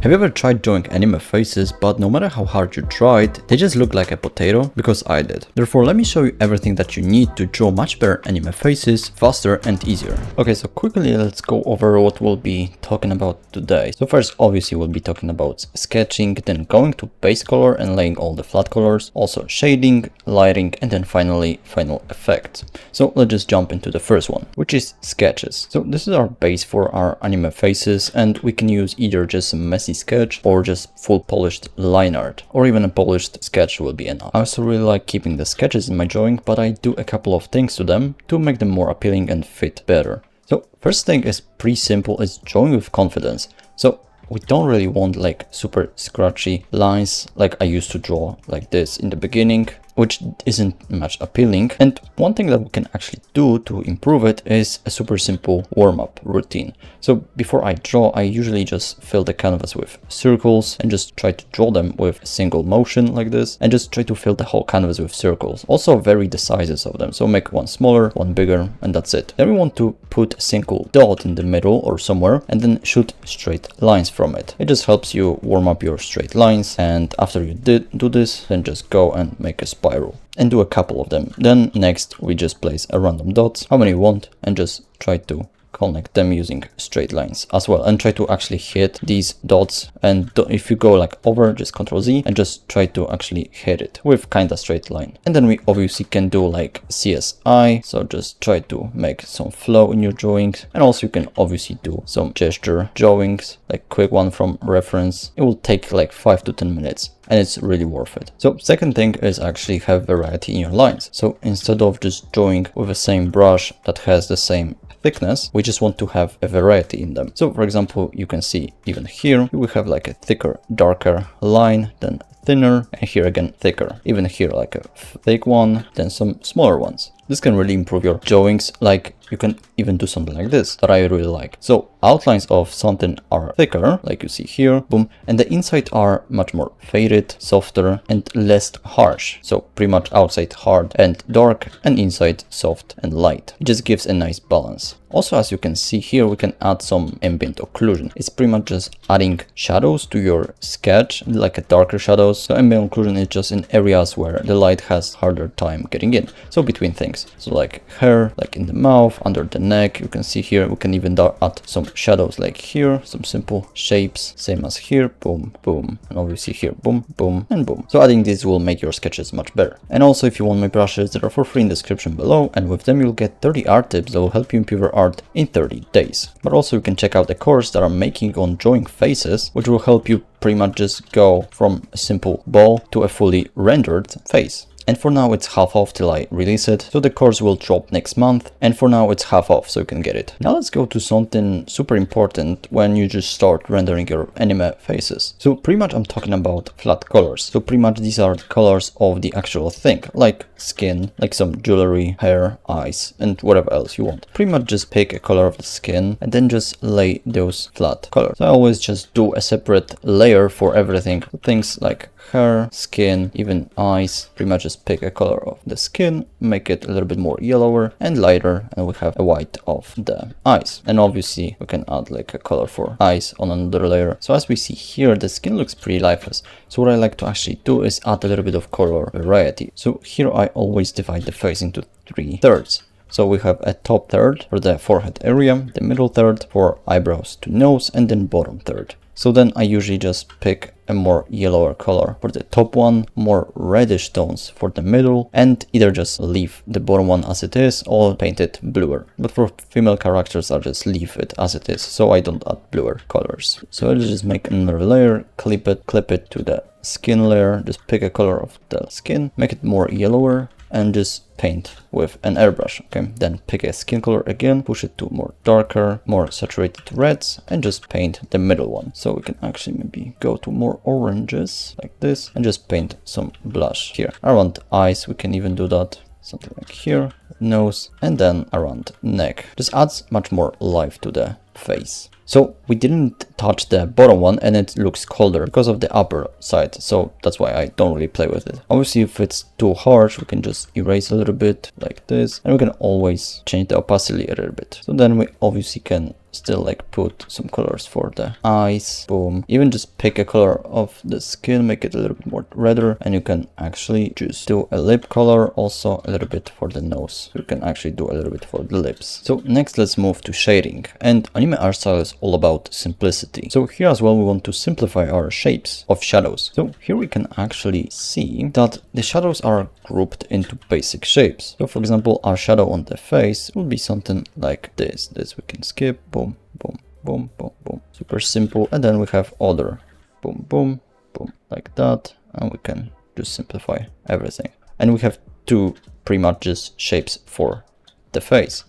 Have you ever tried drawing anime faces, but no matter how hard you tried, they just look like a potato? Because I did. Therefore, let me show you everything that you need to draw much better anime faces, faster and easier. Okay, so quickly let's go over what we'll be talking about today. So first, obviously we'll be talking about sketching, then going to base color and laying all the flat colors, also shading, lighting, and then finally final effects. So let's just jump into the first one, which is sketches. So this is our base for our anime faces, and we can use either just a messy sketch or just full polished line art, or even a polished sketch will be enough. I also really like keeping the sketches in my drawing, but I do a couple of things to them to make them more appealing and fit better. So first thing is pretty simple, is drawing with confidence. So we don't really want like super scratchy lines like I used to draw like this in the beginning, which isn't much appealing. And one thing that we can actually do to improve it is a super simple warm-up routine. So before I draw, I usually just fill the canvas with circles and just try to draw them with a single motion like this, and just try to fill the whole canvas with circles. Also vary the sizes of them, so make one smaller, one bigger, and that's it. Then we want to put a single dot in the middle or somewhere and then shoot straight lines from it. It just helps you warm up your straight lines, and after you do this, then just go and make a spiral and do a couple of them. Then next we just place a random dots, how many you want, and just try to connect them using straight lines as well, and try to actually hit these dots. And if you go like over, just Ctrl Z and just try to actually hit it with kind of straight line. And then we obviously can do like CSI, so just try to make some flow in your drawings. And also you can obviously do some gesture drawings, like quick one from reference. It will take like 5 to 10 minutes. And it's really worth it. So second thing is actually have variety in your lines. So instead of just drawing with the same brush that has the same thickness, we just want to have a variety in them. So for example, you can see even here we have like a thicker, darker line, then thinner, and here again thicker. Even here like a thick one, then some smaller ones. This can really improve your drawings. Like you can even do something like this that I really like. So outlines of something are thicker, like you see here, boom, and the inside are much more faded, softer, and less harsh. So pretty much outside hard and dark, and inside soft and light. It just gives a nice balance. Also, as you can see here, we can add some ambient occlusion. It's pretty much just adding shadows to your sketch, like a darker shadows. So ambient occlusion is just in areas where the light has harder time getting in. So between things. So like hair, like in the mouth, under the neck, you can see here, we can even add some shadows like here, some simple shapes, same as here, boom, boom, and obviously here, boom, boom, and boom. So adding this will make your sketches much better. And also if you want my brushes, they are for free in the description below, and with them you'll get 30 art tips that will help you improve your art in 30 days. But also you can check out the course that I'm making on drawing faces, which will help you pretty much just go from a simple ball to a fully rendered face. And for now it's half off till I release it, so the course will drop next month, and for now it's half off, so you can get it. Now let's go to something super important when you just start rendering your anime faces. So pretty much I'm talking about flat colors. So pretty much these are the colors of the actual thing, like skin, like some jewelry, hair, eyes, and whatever else you want. Pretty much just pick a color of the skin and then just lay those flat colors. So I always just do a separate layer for everything, things like hair, skin, even eyes. Pretty much just pick a color of the skin, make it a little bit more yellower and lighter, and we have a white of the eyes. And obviously we can add like a color for eyes on another layer. So as we see here, the skin looks pretty lifeless. So what I like to actually do is add a little bit of color variety. So here I always divide the face into 3/3. So we have a top third for the forehead area, the middle third for eyebrows to nose, and then bottom third. So then I usually just pick a more yellower color for the top one, more reddish tones for the middle, and either just leave the bottom one as it is or paint it bluer. But for female characters, I'll just leave it as it is, so I don't add bluer colors. So I'll just make another layer, clip it to the skin layer, just pick a color of the skin, make it more yellower, and just paint with an airbrush. Okay, then pick a skin color again, push it to more darker, more saturated reds, and just paint the middle one. So we can actually maybe go to more oranges like this and just paint some blush here. Around eyes we can even do that, something like here, nose, and then around neck. Just adds much more life to the face. So we didn't touch the bottom one and it looks colder because of the upper side. So that's why I don't really play with it. Obviously, if it's too harsh, we can just erase a little bit like this, and we can always change the opacity a little bit. So then we obviously can still like put some colors for the eyes, boom. Even just pick a color of the skin, make it a little bit more redder, and you can actually just do a lip color, also a little bit for the nose. You can actually do a little bit for the lips. So next, let's move to shading. And anime art style is all about simplicity. So here as well, we want to simplify our shapes of shadows. So here we can actually see that the shadows are grouped into basic shapes. So for example, our shadow on the face will be something like this. This we can skip, boom, boom, boom, boom, boom. Super simple. And then we have other, boom, boom, boom, like that. And we can just simplify everything. And we have two pretty much just shapes for the face.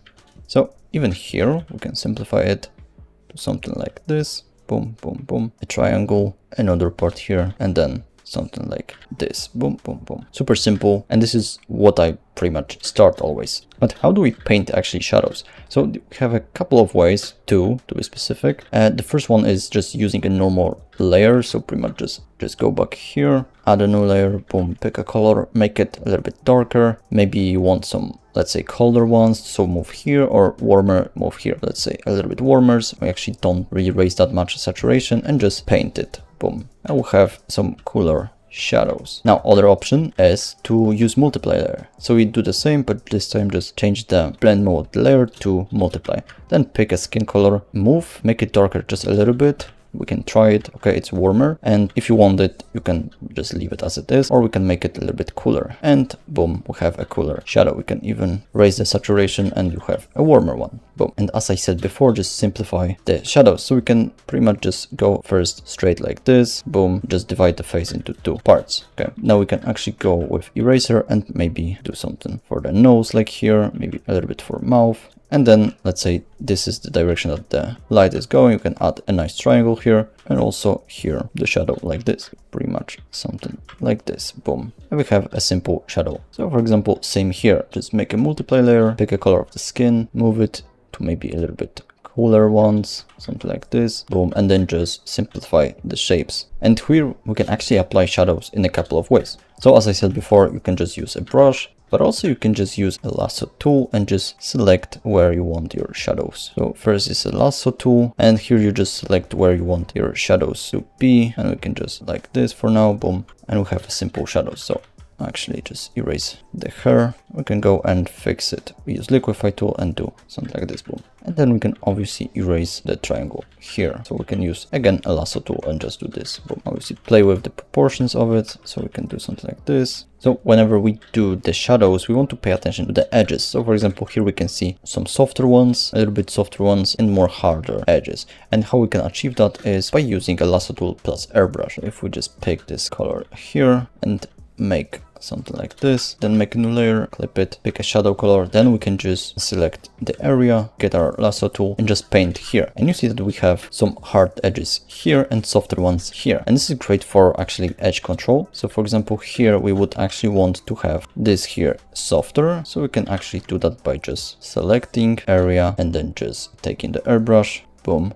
So even here, we can simplify it to something like this, boom, boom, boom, a triangle, another part here, and then something like this, boom, boom, boom. Super simple, and this is what I pretty much start always. But how do we paint actually shadows? So we have a couple of ways to be specific. The first one is just using a normal layer, so pretty much just go back here, add a new layer, boom, pick a color, make it a little bit darker. Maybe you want some, let's say, colder ones, so move here, or warmer, move here. Let's say a little bit warmer. So we actually don't really raise that much saturation and just paint it, boom. And we'll have some cooler shadows. Now, other option is to use multiply layer. So we do the same, but this time just change the blend mode layer to multiply. Then pick a skin color, move, make it darker just a little bit. We can try it. Okay, it's warmer. And if you want it, you can just leave it as it is, or we can make it a little bit cooler. And boom, we have a cooler shadow. We can even raise the saturation and you have a warmer one. Boom. And as I said before, just simplify the shadows. So we can pretty much just go first straight like this. Boom, just divide the face into two parts. Okay, now we can actually go with eraser and maybe do something for the nose like here, maybe a little bit for mouth. And then let's say this is the direction that the light is going. You can add a nice triangle here, and also here the shadow like this, pretty much something like this, boom. And we have a simple shadow. So for example, same here, just make a multiply layer, pick a color of the skin, move it to maybe a little bit cooler ones, something like this, boom, and then just simplify the shapes. And here we can actually apply shadows in a couple of ways. So as I said before, you can just use a brush, but also you can just use a lasso tool and just select where you want your shadows. So first is a lasso tool, and here you just select where you want your shadows to be, and we can just like this for now, boom, and we have a simple shadow. So actually just erase the hair. We can go and fix it. We use liquify tool and do something like this, boom. And then we can obviously erase the triangle here. So we can use again a lasso tool and just do this, boom. Obviously play with the proportions of it. So we can do something like this. So whenever we do the shadows, we want to pay attention to the edges. So for example, here we can see some softer ones, a little bit softer ones, and more harder edges. And how we can achieve that is by using a lasso tool plus airbrush. If we just pick this color here and make something like this, then make a new layer, clip it, pick a shadow color, then we can just select the area, get our lasso tool and just paint here. And you see that we have some hard edges here and softer ones here. And this is great for actually edge control. So for example, here we would actually want to have this here softer. So we can actually do that by just selecting area and then just taking the airbrush, boom,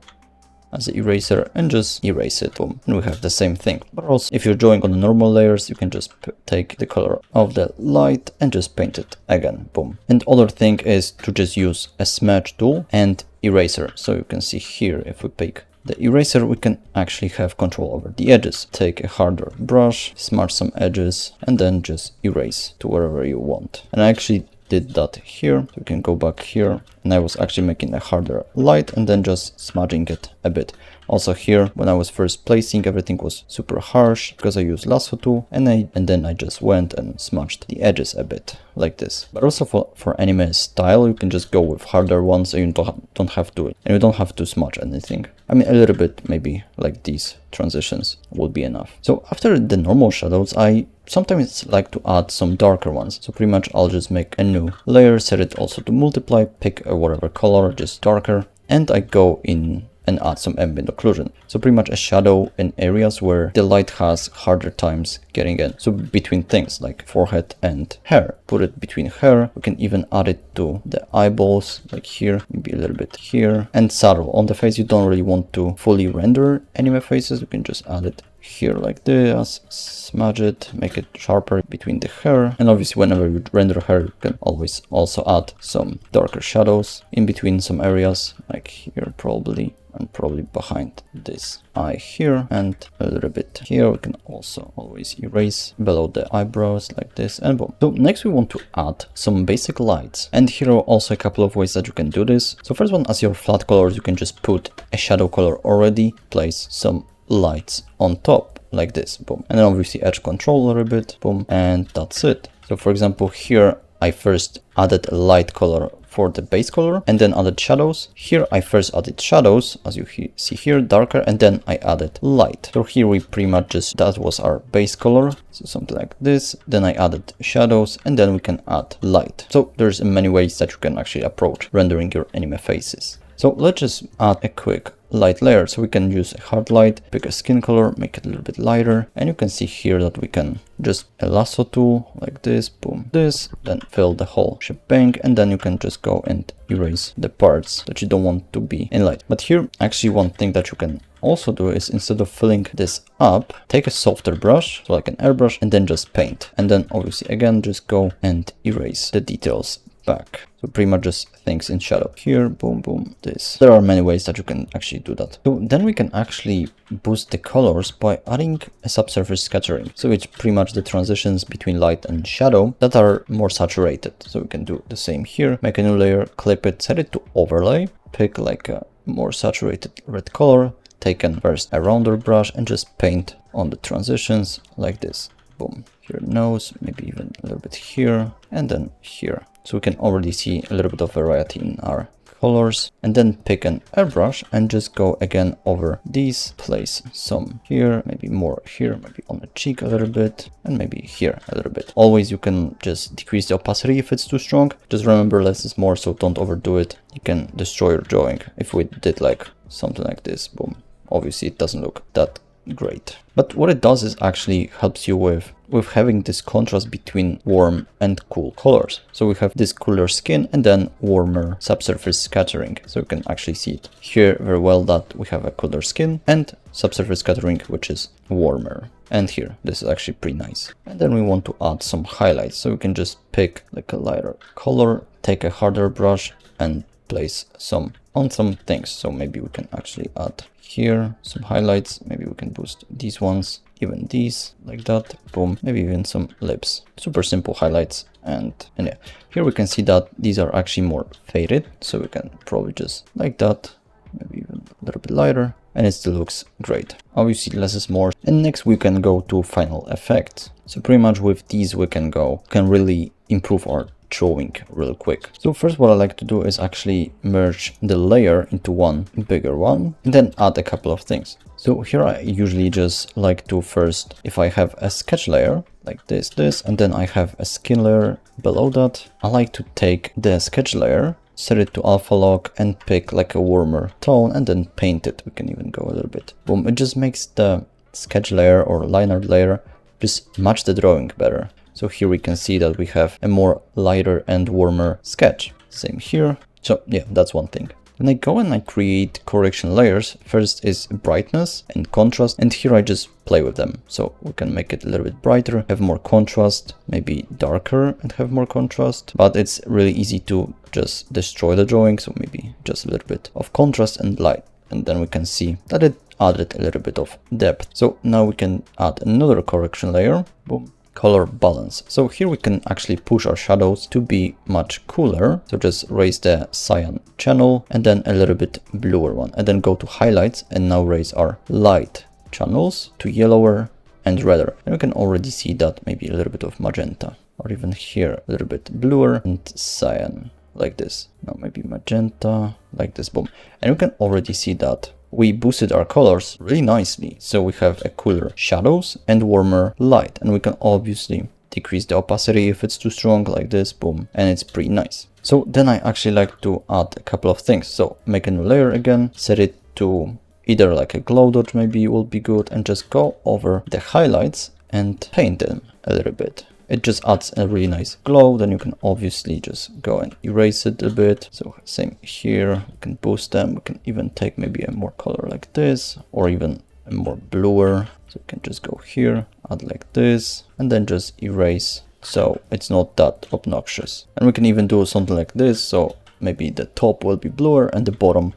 as an eraser and just erase it, boom, and we have the same thing. But also if you're drawing on the normal layers, you can just take the color of the light and just paint it again, boom. And other thing is to just use a smudge tool and eraser. So you can see here, if we pick the eraser, we can actually have control over the edges. Take a harder brush, smudge some edges, and then just erase to wherever you want. And I actually did that here. So we can go back here, and I was actually making a harder light and then just smudging it a bit. Also here, when I was first placing, everything was super harsh because I used lasso tool, and then I just went and smudged the edges a bit like this. But also for anime style, you can just go with harder ones, so you don't have to, and you don't have to smudge anything. I mean, a little bit, maybe like these transitions would be enough. So after the normal shadows, I sometimes like to add some darker ones. So pretty much I'll just make a new layer, set it also to multiply, pick a whatever color, just darker, and I go in and add some ambient occlusion. So pretty much a shadow in areas where the light has harder times getting in. So between things like forehead and hair, put it between hair. We can even add it to the eyeballs, like here, maybe a little bit here. And subtle on the face, you don't really want to fully render anime faces. You can just add it here like this, smudge it, make it sharper between the hair. And obviously whenever you render hair, you can always also add some darker shadows in between some areas, like here probably, and probably behind this eye here, and a little bit here. We can also always erase below the eyebrows like this, and boom. So next we want to add some basic lights, and here are also a couple of ways that you can do this. So first one, as your flat colors, you can just put a shadow color already, place some lights on top like this, boom, and then obviously edge control a little bit, boom, and that's it. So for example, here I first added a light color for the base color and then added shadows. Here I first added shadows, as you see here, darker, and then I added light. So here we pretty much just, that was our base color, so something like this. Then I added shadows, and then we can add light. So there's many ways that you can actually approach rendering your anime faces. So let's just add a quick light layer. So we can use a hard light, pick a skin color, make it a little bit lighter. And you can see here that we can just a lasso tool like this, boom, this, then fill the whole shebang. And then you can just go and erase the parts that you don't want to be in light. But here, actually one thing that you can also do is, instead of filling this up, take a softer brush, so like an airbrush, and then just paint. And then obviously again, just go and erase the details back. So pretty much just things in shadow here, boom, boom, this. There are many ways that you can actually do that. So then we can actually boost the colors by adding a subsurface scattering. So it's pretty much the transitions between light and shadow that are more saturated. So we can do the same here, make a new layer, clip it, set it to overlay, pick like a more saturated red color, take first a rounder brush and just paint on the transitions like this, boom. Here nose, maybe even a little bit here, and then here. So we can already see a little bit of variety in our colors, and then pick an airbrush and just go again over these, place some here, maybe more here, maybe on the cheek a little bit, and maybe here a little bit. Always you can just decrease the opacity if it's too strong. Just remember, less is more, so don't overdo it. You can destroy your drawing if we did like something like this, boom. Obviously it doesn't look that great. But what it does is actually helps you with having this contrast between warm and cool colors. So we have this cooler skin and then warmer subsurface scattering. So you can actually see it here very well that we have a cooler skin and subsurface scattering, which is warmer. And here, this is actually pretty nice. And then we want to add some highlights. So we can just pick like a lighter color, take a harder brush and place some on some things. So maybe we can actually add here some highlights. Maybe we can boost these ones, even these like that, boom. Maybe even some lips. Super simple highlights. And yeah, here we can see that these are actually more faded, so we can probably just like that, maybe even a little bit lighter, and it still looks great. Obviously less is more. And next we can go to final effects. So pretty much with these we can really improve our drawing real quick. So first what I like to do is actually merge the layer into one bigger one and then add a couple of things. So here I usually just like to first, if I have a sketch layer like this, and then I have a skin layer below that, I like to take the sketch layer, set it to alpha lock and pick like a warmer tone and then paint it. We can even go a little bit, boom. It just makes the sketch layer or liner layer just match the drawing better. So here we can see that we have a more lighter and warmer sketch. Same here. So yeah, that's one thing. Then I go and I create correction layers. First is brightness and contrast, and here I just play with them. So we can make it a little bit brighter, have more contrast, maybe darker and have more contrast, but it's really easy to just destroy the drawing. So maybe just a little bit of contrast and light. And then we can see that it added a little bit of depth. So now we can add another correction layer, boom. Color balance. So here we can actually push our shadows to be much cooler. So just raise the cyan channel and then a little bit bluer one, and then go to highlights and now raise our light channels to yellower and redder. And we can already see that maybe a little bit of magenta, or even here a little bit bluer and cyan like this. Now maybe magenta like this, boom. And we can already see that we boosted our colors really nicely. So we have a cooler shadows and warmer light, and we can obviously decrease the opacity if it's too strong like this, boom, and it's pretty nice. So then I actually like to add a couple of things. So make a new layer again, set it to either like a glow dot maybe will be good, and just go over the highlights and paint them a little bit. It just adds a really nice glow. Then you can obviously just go and erase it a bit. So same here, we can boost them. We can even take maybe a more color like this, or even a more bluer. So we can just go here, add like this, and then just erase so it's not that obnoxious. And we can even do something like this. So maybe the top will be bluer and the bottom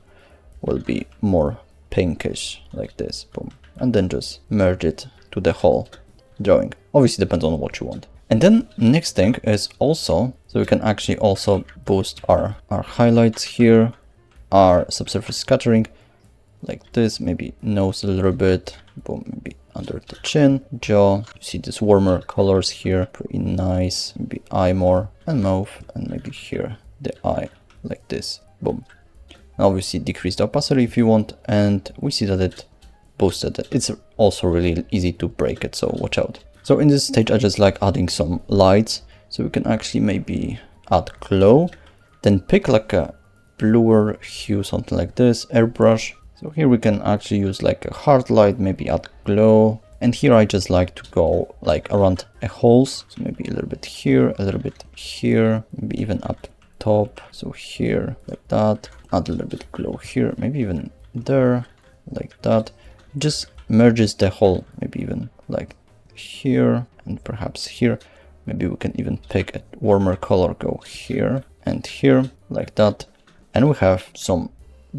will be more pinkish like this. Boom. And then just merge it to the whole drawing. Obviously depends on what you want. And then next thing is also, so we can actually also boost our highlights here, our subsurface scattering like this, maybe nose a little bit, boom, maybe under the chin, jaw. You see these warmer colors here, pretty nice. Maybe eye more, and mouth, and maybe here the eye like this, boom. And obviously decrease the opacity if you want, and we see that it boosted it. It's also really easy to break it, so watch out. So in this stage I just like adding some lights, so we can actually maybe add glow, then pick like a bluer hue, something like this, airbrush. So here we can actually use like a hard light, maybe add glow. And here I just like to go like around a holes. So maybe a little bit here, a little bit here, maybe even up top. So here like that, add a little bit glow here, maybe even there like that. Just merges the whole, maybe even like here and perhaps here. Maybe we can even pick a warmer color, go here and here like that. And we have some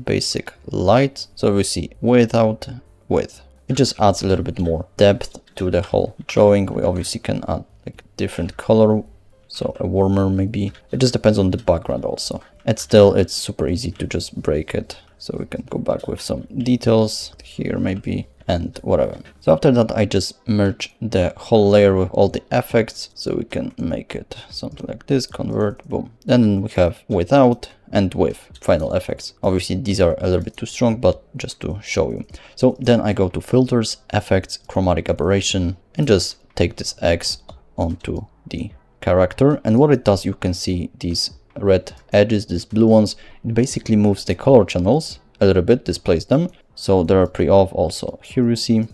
basic light. So we see without with. It just adds a little bit more depth to the whole drawing. We obviously can add like different color, so a warmer maybe. It just depends on the background also. And still it's super easy to just break it. So we can go back with some details here maybe and whatever. So after that I just merge the whole layer with all the effects, so we can make it something like this, convert, boom. Then we have without and with final effects. Obviously these are a little bit too strong, but just to show you. So then I go to filters, effects, chromatic aberration, and just take this X onto the character. And what it does, you can see these red edges, these blue ones. It basically moves the color channels a little bit, displays them, so they are pre-off also. Here you see,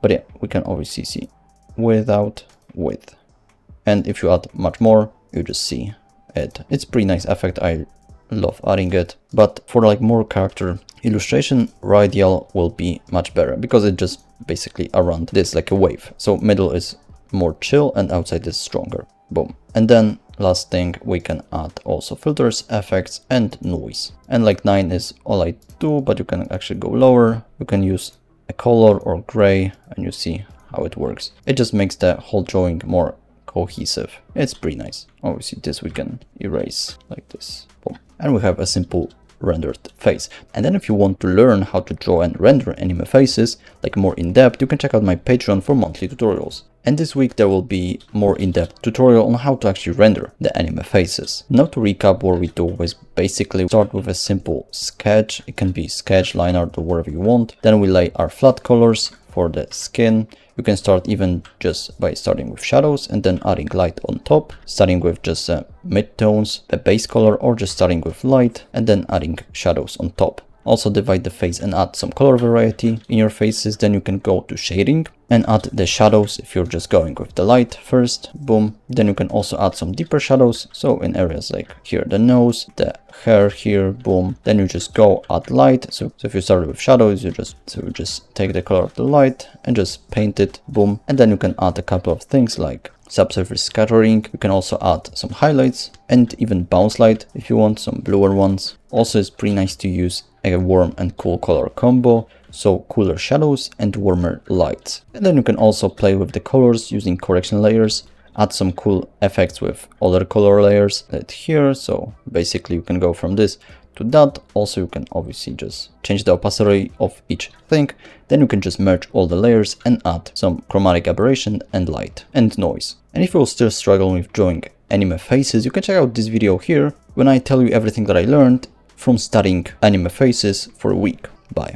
but yeah, we can obviously see without, with. And if you add much more, you just see it. It's pretty nice effect. I love adding it, but for like more character illustration, radial will be much better because it just basically around this like a wave. So middle is more chill and outside is stronger. Boom. And then last thing, we can add also filters, effects, and noise. And like 9 is all I do, but you can actually go lower. You can use a color or gray, and you see how it works. It just makes the whole drawing more cohesive. It's pretty nice. Obviously this we can erase like this. Boom. And we have a simple rendered face. And then if you want to learn how to draw and render anime faces, like more in depth, you can check out my Patreon for monthly tutorials. And this week there will be more in-depth tutorial on how to actually render the anime faces. Now to recap, what we do is basically start with a simple sketch. It can be sketch, line art, or whatever you want. Then we lay our flat colors for the skin. You can start even just by starting with shadows and then adding light on top, starting with just mid-tones, a base color, or just starting with light and then adding shadows on top. Also divide the face and add some color variety in your faces. Then you can go to shading and add the shadows if you're just going with the light first, boom. Then you can also add some deeper shadows, so in areas like here the nose, the hair here, boom. Then you just go add light. So if you started with shadows, you just take the color of the light and just paint it, boom. And then you can add a couple of things like subsurface scattering. You can also add some highlights and even bounce light if you want, some bluer ones. Also it's pretty nice to use a warm and cool color combo, so cooler shadows and warmer lights. And then you can also play with the colors using correction layers, add some cool effects with other color layers right here. So basically you can go from this to that. Also you can obviously just change the opacity of each thing. Then you can just merge all the layers and add some chromatic aberration and light and noise. And if you're still struggling with drawing anime faces, you can check out this video here when I tell you everything that I learned from studying anime faces for a week. Bye.